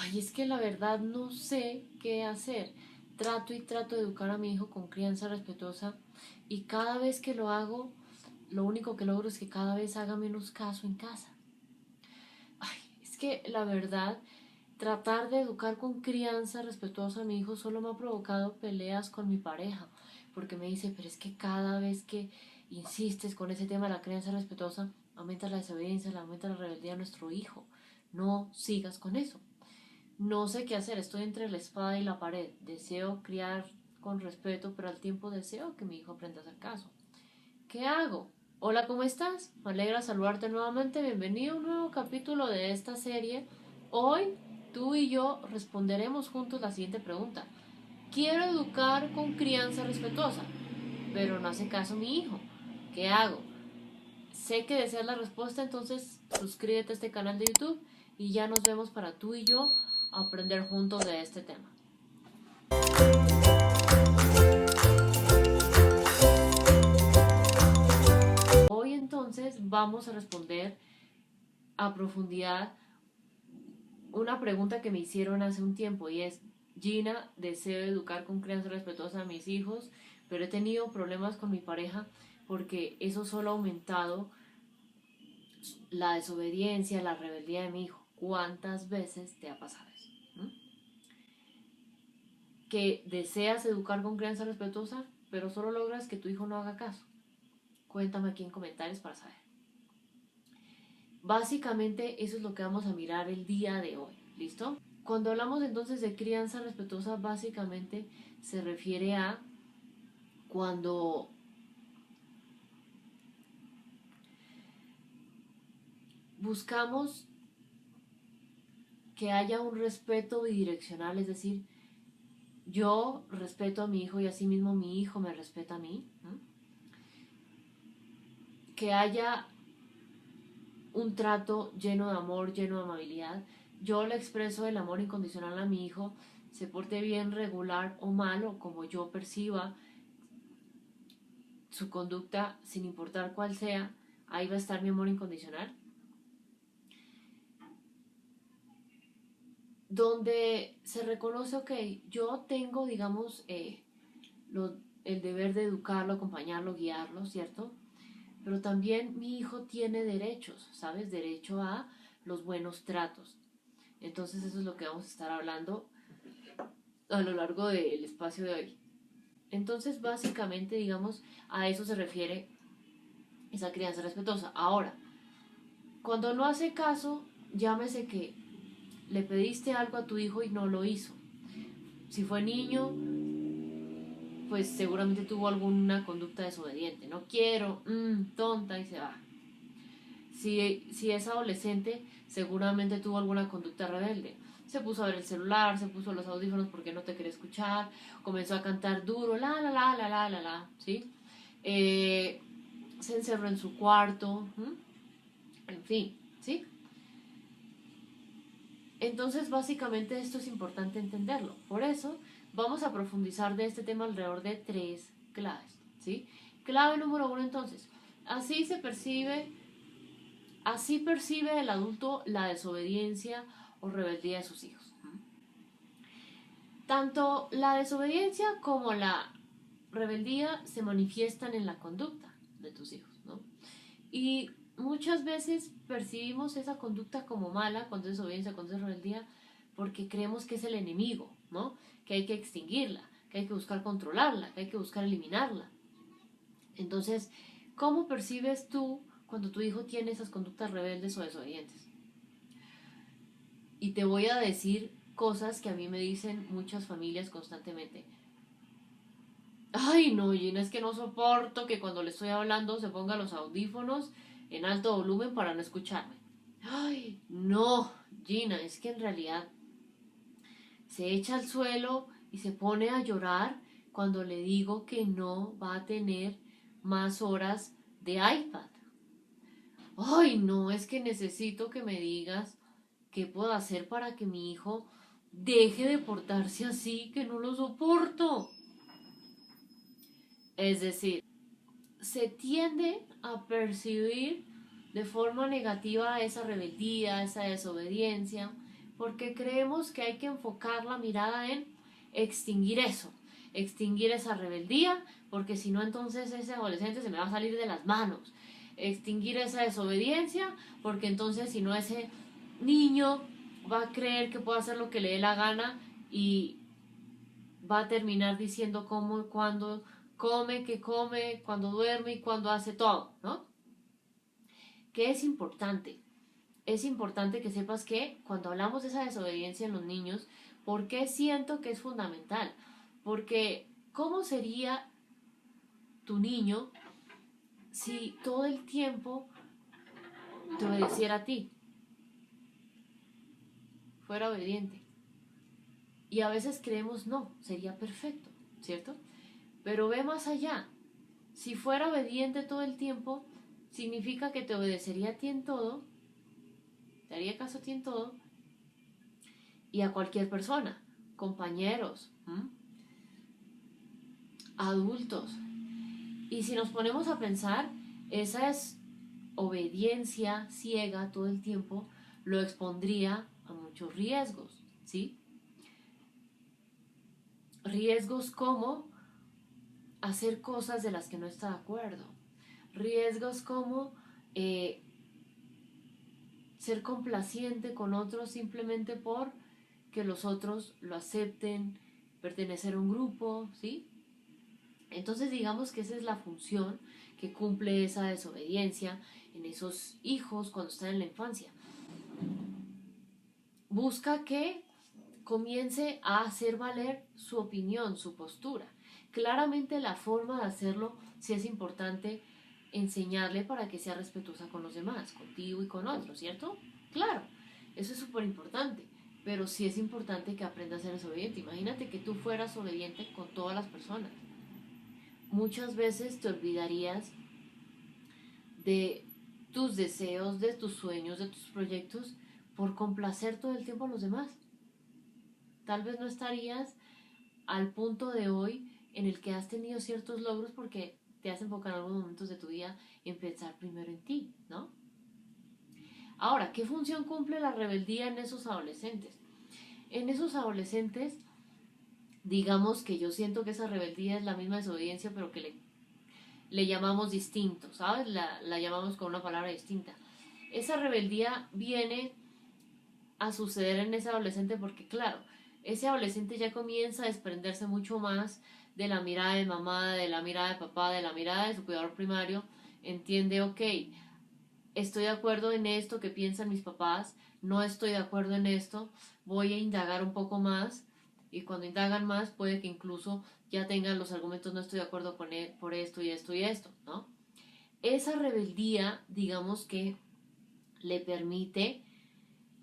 Ay, es que la verdad no sé qué hacer. Trato y trato de educar a mi hijo con crianza respetuosa y cada vez que lo hago, lo único que logro es que cada vez haga menos caso en casa. Ay, es que la verdad, tratar de educar con crianza respetuosa a mi hijo solo me ha provocado peleas con mi pareja, porque me dice, pero es que cada vez que insistes con ese tema de la crianza respetuosa, aumenta la desobediencia, aumenta la rebeldía de nuestro hijo. No sigas con eso. No sé qué hacer, estoy entre la espada y la pared. Deseo criar con respeto, pero al tiempo deseo que mi hijo aprenda a hacer caso. ¿Qué hago? Hola, ¿cómo estás? Me alegra saludarte nuevamente. Bienvenido a un nuevo capítulo de esta serie. Hoy tú y yo responderemos juntos la siguiente pregunta. Quiero educar con crianza respetuosa, pero no hace caso mi hijo. ¿Qué hago? Sé que deseas la respuesta, entonces suscríbete a este canal de YouTube y ya nos vemos para tú y yo aprender juntos de este tema. Hoy entonces vamos a responder a profundidad una pregunta que me hicieron hace un tiempo y es, Gina, deseo educar con crianza respetuosa a mis hijos, pero he tenido problemas con mi pareja porque eso solo ha aumentado la desobediencia, la rebeldía de mi hijo. ¿Cuántas veces te ha pasado eso? ¿Mm? Que deseas educar con crianza respetuosa, pero solo logras que tu hijo no haga caso. Cuéntame aquí en comentarios para saber. Básicamente eso es lo que vamos a mirar el día de hoy, ¿listo? Cuando hablamos entonces de crianza respetuosa, básicamente se refiere a cuando buscamos que haya un respeto bidireccional, es decir, yo respeto a mi hijo y asimismo mi hijo me respeta a mí, ¿no? Que haya un trato lleno de amor, lleno de amabilidad. Yo le expreso el amor incondicional a mi hijo, se porte bien, regular o malo, como yo perciba su conducta, sin importar cuál sea, ahí va a estar mi amor incondicional. Donde se reconoce, ok, yo tengo, digamos, lo, el deber de educarlo, acompañarlo, guiarlo, ¿cierto? Pero también mi hijo tiene derechos, ¿sabes? Derecho a los buenos tratos. Entonces eso es lo que vamos a estar hablando a lo largo del espacio de hoy. Entonces básicamente, digamos, a eso se refiere esa crianza respetuosa. Ahora, cuando no hace caso, llámese que le pediste algo a tu hijo y no lo hizo. Si fue niño, pues seguramente tuvo alguna conducta desobediente. No quiero, tonta y se va. Si es adolescente, seguramente tuvo alguna conducta rebelde. Se puso a ver el celular, se puso los audífonos porque no te quería escuchar, comenzó a cantar duro, ¿sí? Eh, Se encerró en su cuarto, en fin, ¿sí? Entonces, básicamente esto es importante entenderlo. Por eso, vamos a profundizar de este tema alrededor de 3 claves, ¿sí? Clave número 1, entonces, así se percibe, así percibe el adulto la desobediencia o rebeldía de sus hijos. Tanto la desobediencia como la rebeldía se manifiestan en la conducta de tus hijos, ¿no? Y muchas veces percibimos esa conducta como mala, cuando es desobediencia, cuando es rebeldía, porque creemos que es el enemigo, ¿no? Que hay que extinguirla, que hay que buscar controlarla, que hay que buscar eliminarla. Entonces, ¿cómo percibes tú cuando tu hijo tiene esas conductas rebeldes o desobedientes? Y te voy a decir cosas que a mí me dicen muchas familias constantemente. Ay, no, Gina, es que no soporto que cuando le estoy hablando se ponga los audífonos en alto volumen para no escucharme. Ay, no, Gina, es que en realidad se echa al suelo y se pone a llorar cuando le digo que no va a tener más horas de iPad. Ay, no, es que necesito que me digas qué puedo hacer para que mi hijo deje de portarse así, que no lo soporto. Es decir, se tiende a percibir de forma negativa esa rebeldía, esa desobediencia, Porque creemos que hay que enfocar la mirada en extinguir eso, extinguir esa rebeldía, porque si no entonces ese adolescente se me va a salir de las manos. Extinguir esa desobediencia, porque entonces si no ese niño va a creer que puede hacer lo que le dé la gana y va a terminar diciendo cómo, cuándo come, qué come, cuándo duerme y cuándo hace todo, ¿no? ¿Qué es importante? Es importante que sepas que cuando hablamos de esa desobediencia en los niños, ¿por qué siento que es fundamental? Porque ¿cómo sería tu niño si todo el tiempo te obedeciera a ti? Fuera obediente. Y a veces creemos, no, sería perfecto, ¿cierto? Pero ve más allá. Si fuera obediente todo el tiempo, significa que te obedecería a ti en todo, te haría caso a ti en todo, y a cualquier persona, compañeros, adultos. Y si nos ponemos a pensar, esa es obediencia ciega todo el tiempo, lo expondría a muchos riesgos, ¿sí? Riesgos como hacer cosas de las que no está de acuerdo. Riesgos como ser complaciente con otros simplemente por que los otros lo acepten, pertenecer a un grupo, ¿sí? Entonces digamos que esa es la función que cumple esa desobediencia en esos hijos cuando están en la infancia. Busca que comience a hacer valer su opinión, su postura. Claramente la forma de hacerlo sí es importante enseñarle para que sea respetuosa con los demás, contigo y con otros, ¿cierto? Claro, eso es súper importante, pero sí es importante que aprenda a ser desobediente. Imagínate que tú fueras obediente con todas las personas. Muchas veces te olvidarías de tus deseos, de tus sueños, de tus proyectos por complacer todo el tiempo a los demás. Tal vez no estarías al punto de hoy en el que has tenido ciertos logros porque te has enfocado en algunos momentos de tu vida en pensar primero en ti, ¿no? Ahora, ¿qué función cumple la rebeldía en esos adolescentes? En esos adolescentes, digamos que yo siento que esa rebeldía es la misma desobediencia, pero que le llamamos distinto, ¿sabes? La llamamos con una palabra distinta. Esa rebeldía viene a suceder en ese adolescente porque, claro, ese adolescente ya comienza a desprenderse mucho más de la mirada de mamá, de la mirada de papá, de la mirada de su cuidador primario. Entiende, ok, estoy de acuerdo en esto que piensan mis papás, no estoy de acuerdo en esto, voy a indagar un poco más y cuando indagan más puede que incluso ya tengan los argumentos, no estoy de acuerdo con él por esto y esto y esto, ¿no? Esa rebeldía, digamos que le permite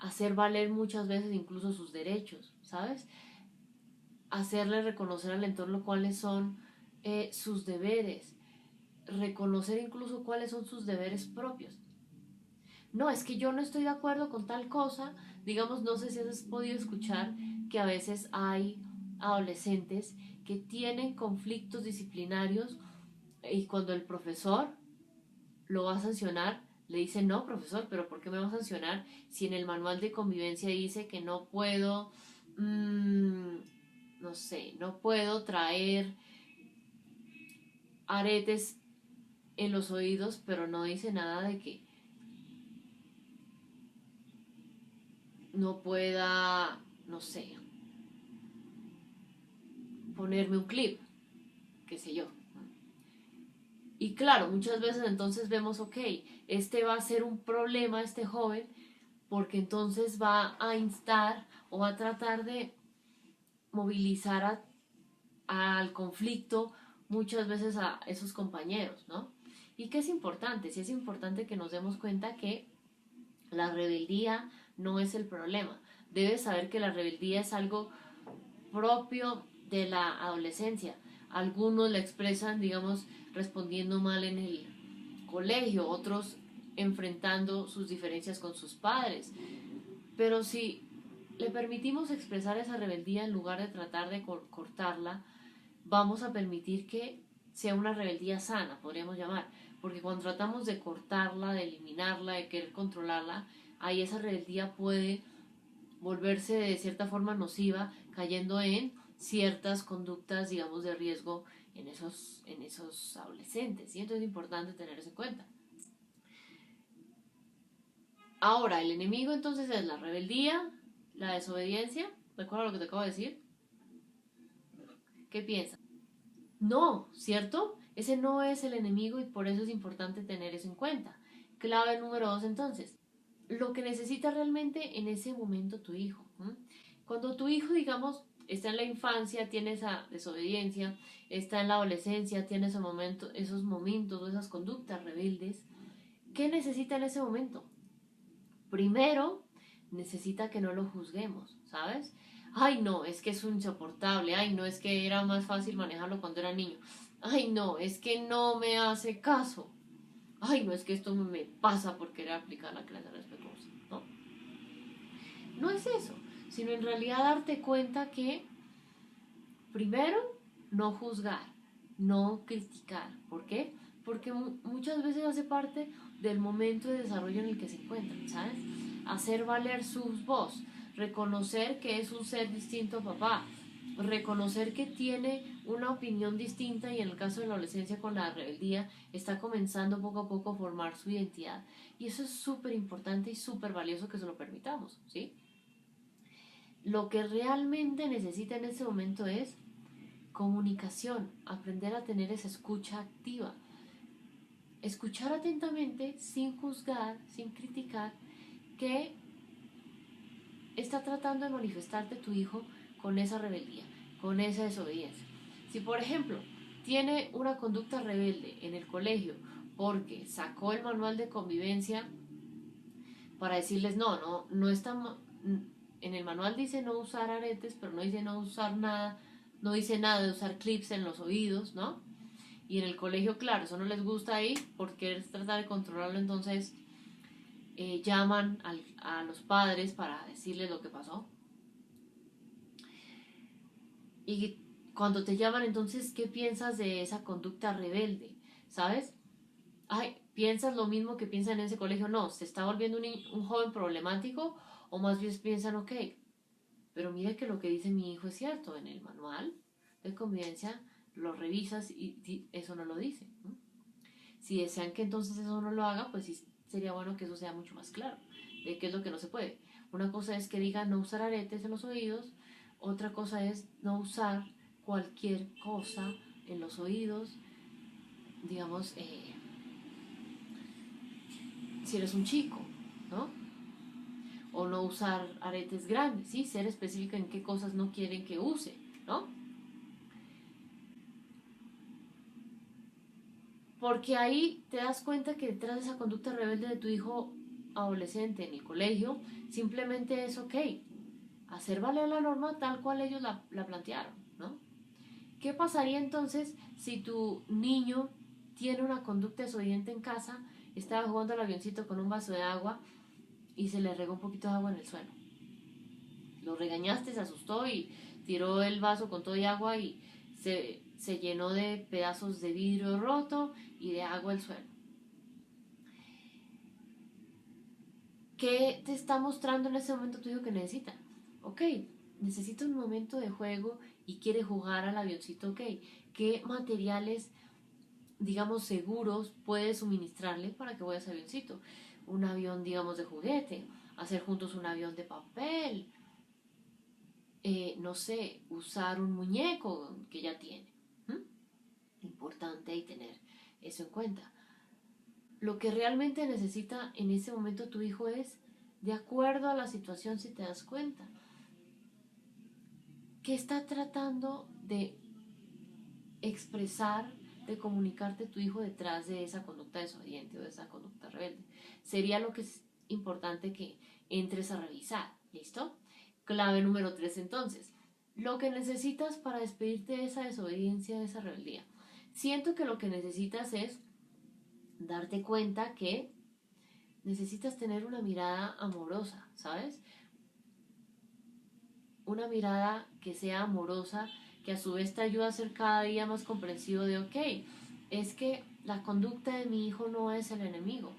hacer valer muchas veces incluso sus derechos, ¿sabes? Hacerle reconocer al entorno cuáles son sus deberes, reconocer incluso cuáles son sus deberes propios. No, es que yo no estoy de acuerdo con tal cosa, digamos, no sé si has podido escuchar que a veces hay adolescentes que tienen conflictos disciplinarios y cuando el profesor lo va a sancionar, le dice, no, profesor, pero ¿por qué me va a sancionar si en el manual de convivencia dice que no puedo, no sé, no puedo traer aretes en los oídos, pero no dice nada de que no pueda, no sé, ponerme un clip, qué sé yo. Y claro, muchas veces entonces vemos, ok, este va a ser un problema, este joven, porque entonces va a instar o va a tratar de movilizar al conflicto muchas veces a esos compañeros, ¿no? Y que es importante, sí es importante que nos demos cuenta que la rebeldía no es el problema. Debes saber que la rebeldía es algo propio de la adolescencia. Algunos la expresan, digamos, respondiendo mal en el colegio, otros enfrentando sus diferencias con sus padres. Pero si le permitimos expresar esa rebeldía en lugar de tratar de cortarla, vamos a permitir que sea una rebeldía sana, podríamos llamar, porque cuando tratamos de cortarla, de eliminarla, de querer controlarla, ahí esa rebeldía puede volverse de cierta forma nociva, cayendo en ciertas conductas, digamos, de riesgo en esos adolescentes. Y entonces es importante tener eso en cuenta. Ahora, el enemigo entonces es la rebeldía, la desobediencia. ¿Recuerda lo que te acabo de decir? ¿Qué piensas? No, ¿cierto? Ese no es el enemigo y por eso es importante tener eso en cuenta. Clave número 2 entonces. Lo que necesita realmente en ese momento tu hijo. ¿M? Cuando tu hijo, digamos, está en la infancia, tiene esa desobediencia, está en la adolescencia, tiene esos momentos o esas conductas rebeldes, ¿qué necesita en ese momento? Primero, necesita que no lo juzguemos, ¿sabes? Ay, no, es que es un insoportable. Ay, no, es que era más fácil manejarlo cuando era niño. Ay, no, es que no me hace caso. Ay, no, es que esto me pasa por querer aplicar la clase respetuosa, ¿no? No es eso, sino en realidad darte cuenta que, primero, no juzgar, no criticar. ¿Por qué? Porque muchas veces hace parte del momento de desarrollo en el que se encuentran, ¿sabes? Hacer valer su voz, reconocer que es un ser distinto a papá, reconocer que tiene una opinión distinta y en el caso de la adolescencia con la rebeldía está comenzando poco a poco a formar su identidad. Y eso es súper importante y súper valioso que se lo permitamos, ¿sí? Lo que realmente necesita en ese momento es comunicación, aprender a tener esa escucha activa. Escuchar atentamente, sin juzgar, sin criticar, que está tratando de manifestarte tu hijo con esa rebeldía, con esa desobediencia. Si por ejemplo tiene una conducta rebelde en el colegio porque sacó el manual de convivencia para decirles no está, en el manual dice no usar aretes, pero no dice no usar nada, no dice nada de usar clips en los oídos, ¿no? Y en el colegio, claro, eso no les gusta ahí, porque tratar de controlarlo, entonces llaman a los padres para decirles lo que pasó. Y cuando te llaman, entonces, ¿qué piensas de esa conducta rebelde? ¿Sabes? Ay, ¿piensas lo mismo que piensan en ese colegio? No, ¿se está volviendo un joven problemático? O más bien piensan, ok, pero mire que lo que dice mi hijo es cierto, en el manual de convivencia lo revisas y eso no lo dice, ¿no? Si desean que entonces eso no lo haga, pues sí sería bueno que eso sea mucho más claro, de qué es lo que no se puede. Una cosa es que diga no usar aretes en los oídos, otra cosa es no usar cualquier cosa en los oídos, digamos, si eres un chico, ¿no? O no usar aretes grandes, ¿sí? Ser específica en qué cosas no quieren que use, ¿no? Porque ahí te das cuenta que detrás de esa conducta rebelde de tu hijo adolescente en el colegio, simplemente es ok, hacer valer la norma tal cual ellos la plantearon, ¿no? ¿Qué pasaría entonces si tu niño tiene una conducta desobediente en casa, estaba jugando al avioncito con un vaso de agua y se le regó un poquito de agua en el suelo? Lo regañaste, se asustó y tiró el vaso con todo y agua y se llenó de pedazos de vidrio roto y de agua el suelo. ¿Qué te está mostrando en ese momento tu hijo que necesita? Ok, necesita un momento de juego y quiere jugar al avioncito, ok. ¿Qué materiales, digamos, seguros puedes suministrarle para que vaya a ese avioncito? Un avión, digamos, de juguete, hacer juntos un avión de papel, no sé, usar un muñeco que ya tiene. ¿Mm? Importante y tener eso en cuenta. Lo que realmente necesita en ese momento tu hijo es, de acuerdo a la situación, si te das cuenta, ¿qué está tratando de expresar, de comunicarte tu hijo detrás de esa conducta desobediente o de esa conducta rebelde? Sería lo que es importante que entres a revisar, ¿listo? Clave número 3 entonces, lo que necesitas para despedirte de esa desobediencia, de esa rebeldía. Siento que lo que necesitas es darte cuenta que necesitas tener una mirada amorosa, ¿sabes? Una mirada que sea amorosa, que a su vez te ayuda a ser cada día más comprensivo de, ok, es que la conducta de mi hijo no es el enemigo,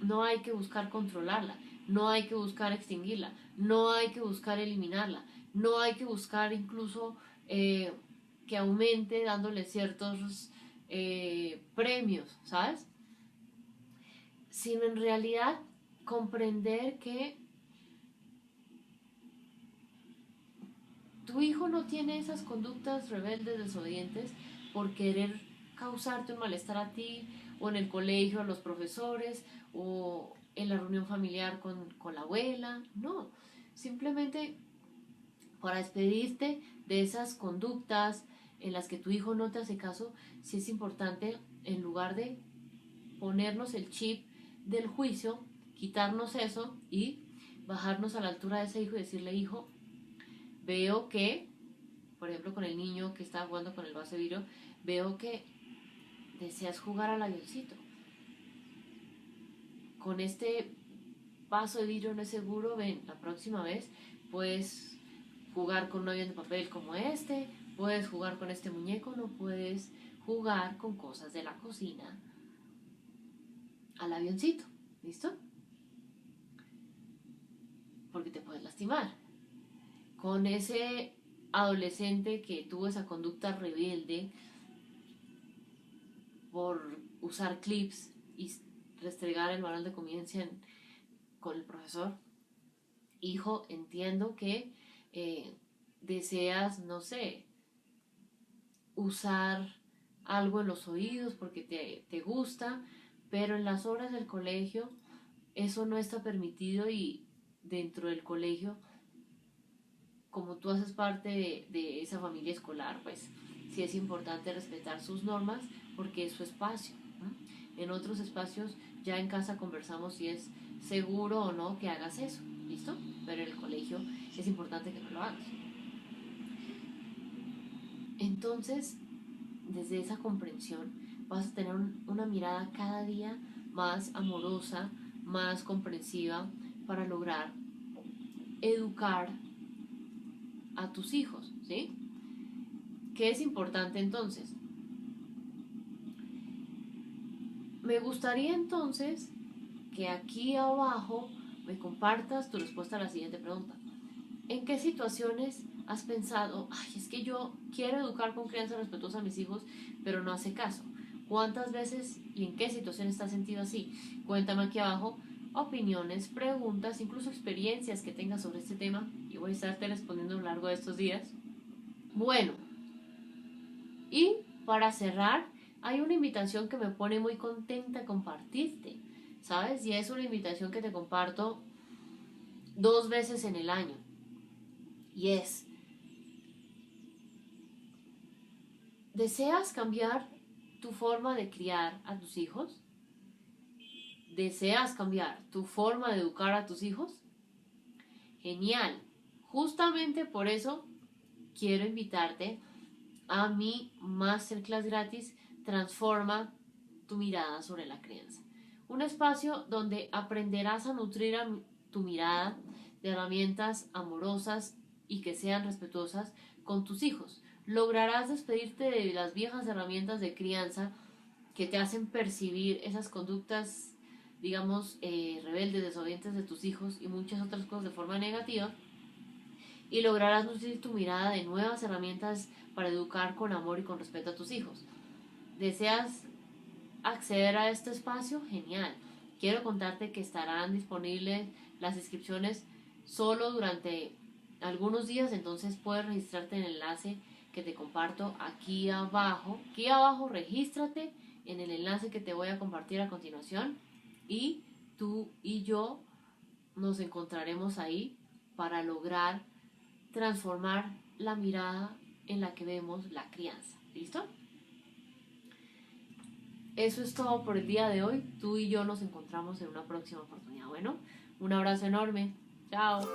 no hay que buscar controlarla, no hay que buscar extinguirla, no hay que buscar eliminarla, no hay que buscar incluso que aumente dándole ciertos premios, ¿sabes? Sino en realidad comprender que tu hijo no tiene esas conductas rebeldes, desobedientes, por querer causarte un malestar a ti, o en el colegio a los profesores, o en la reunión familiar con la abuela. No, simplemente para despedirte de esas conductas en las que tu hijo no te hace caso, sí es importante, en lugar de ponernos el chip del juicio, quitarnos eso y bajarnos a la altura de ese hijo y decirle: hijo, veo que, por ejemplo, con el niño que está jugando con el vaso de vidrio, veo que deseas jugar al avioncito. Con este vaso de vidrio no es seguro, ven, la próxima vez puedes jugar con un avión de papel como este, puedes jugar con este muñeco, no puedes jugar con cosas de la cocina al avioncito, ¿listo? Porque te puedes lastimar. Con ese adolescente que tuvo esa conducta rebelde por usar clips y restregar el manual de convivencia con el profesor: hijo, entiendo que deseas, no sé, usar algo en los oídos porque te gusta, pero en las horas del colegio eso no está permitido, y dentro del colegio, como tú haces parte de esa familia escolar, pues sí es importante respetar sus normas porque es su espacio, ¿no? En otros espacios, ya en casa conversamos si es seguro o no que hagas eso, ¿listo? Pero en el colegio es importante que no lo hagas. Entonces, desde esa comprensión, vas a tener una mirada cada día más amorosa, más comprensiva, para lograr educar a tus hijos, ¿sí? ¿Qué es importante entonces? Me gustaría entonces que aquí abajo me compartas tu respuesta a la siguiente pregunta. ¿En qué situaciones has pensado: ay, es que yo quiero educar con crianza respetuosa a mis hijos, pero no hace caso? ¿Cuántas veces y en qué situaciones te has sentido así? Cuéntame aquí abajo opiniones, preguntas, incluso experiencias que tengas sobre este tema, y voy a estarte respondiendo a lo largo de estos días. Bueno, y para cerrar, hay una invitación que me pone muy contenta compartirte, ¿sabes? Y es una invitación que te comparto 2 veces en el año. Y es: ¿deseas cambiar tu forma de criar a tus hijos? ¿Deseas cambiar tu forma de educar a tus hijos? Genial. Justamente por eso quiero invitarte a mi masterclass gratis Transforma tu mirada sobre la crianza. Un espacio donde aprenderás a nutrir tu mirada de herramientas amorosas y que sean respetuosas con tus hijos. Lograrás despedirte de las viejas herramientas de crianza que te hacen percibir esas conductas, digamos, rebeldes, desobedientes de tus hijos y muchas otras cosas de forma negativa, y lograrás nutrir tu mirada de nuevas herramientas para educar con amor y con respeto a tus hijos. ¿Deseas acceder a este espacio? Genial. Quiero contarte que estarán disponibles las inscripciones solo durante algunos días, entonces puedes registrarte en el enlace que te comparto aquí abajo. Aquí abajo regístrate en el enlace que te voy a compartir a continuación, y tú y yo nos encontraremos ahí para lograr transformar la mirada en la que vemos la crianza. ¿Listo? Eso es todo por el día de hoy. Tú y yo nos encontramos en una próxima oportunidad. Bueno, un abrazo enorme. Chao.